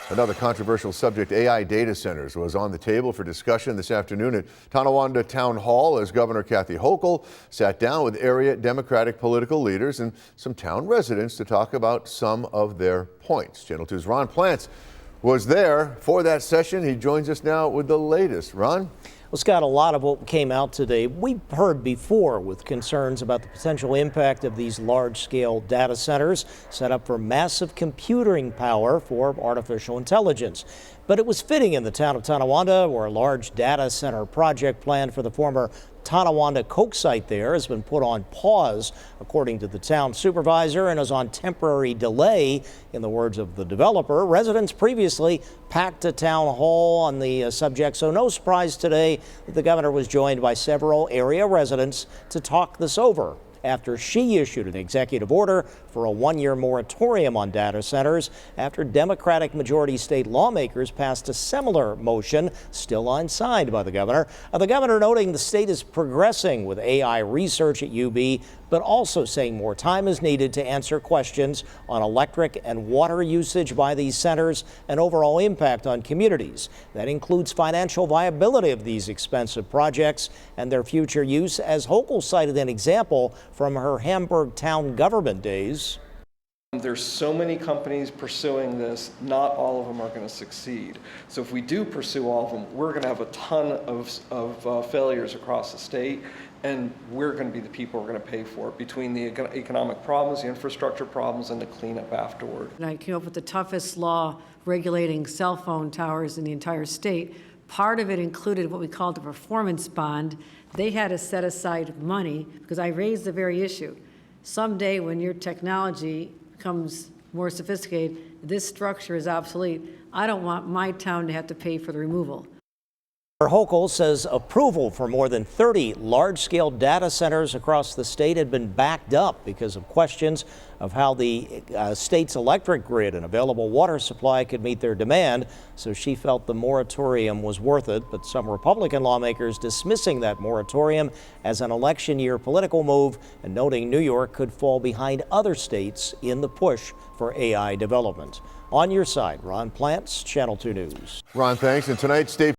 Another controversial subject, AI data centers, was on the table for discussion this afternoon at Tonawanda Town Hall as Governor Kathy Hochul sat down with area Democratic political leaders and some town residents to talk about some of their points. Channel 2's Ron Plants was there for that session. He joins us now with the latest. Ron? Well, Scott, a lot of what came out today we've heard before, with concerns about the potential impact of these large-scale data centers set up for massive computing power for artificial intelligence. But it was fitting in the town of Tonawanda, where a large data center project planned for the former Tonawanda Coke site there has been put on pause, according to the town supervisor, and is on temporary delay, in the words of the developer. Residents previously packed a town hall on the subject, so no surprise today that the governor was joined by several area residents to talk this over, after she issued an executive order for a one-year moratorium on data centers after Democratic majority state lawmakers passed a similar motion, still unsigned by the governor. The governor noting the state is progressing with AI research at UB, but also saying more time is needed to answer questions on electric and water usage by these centers and overall impact on communities. That includes financial viability of these expensive projects and their future use, as Hochul cited an example from her Hamburg town government days. There's so many companies pursuing this, not all of them are going to succeed. So if we do pursue all of them, we're going to have a ton of failures across the state, and we're going to be the people who are going to pay for it, between the economic problems, the infrastructure problems, and the cleanup afterward. And I came up with the toughest law regulating cell phone towers in the entire state. Part of it included what we called a performance bond. They had to set aside money because I raised the very issue. Someday when your technology becomes more sophisticated, this structure is obsolete. I don't want my town to have to pay for the removal. Hochul says approval for more than 30 large-scale data centers across the state had been backed up because of questions of how the state's electric grid and available water supply could meet their demand. So she felt the moratorium was worth it, but some Republican lawmakers dismissing that moratorium as an election year political move and noting New York could fall behind other states in the push for AI development. On your side, Ron Plants, Channel 2 News. Ron, thanks. And tonight, state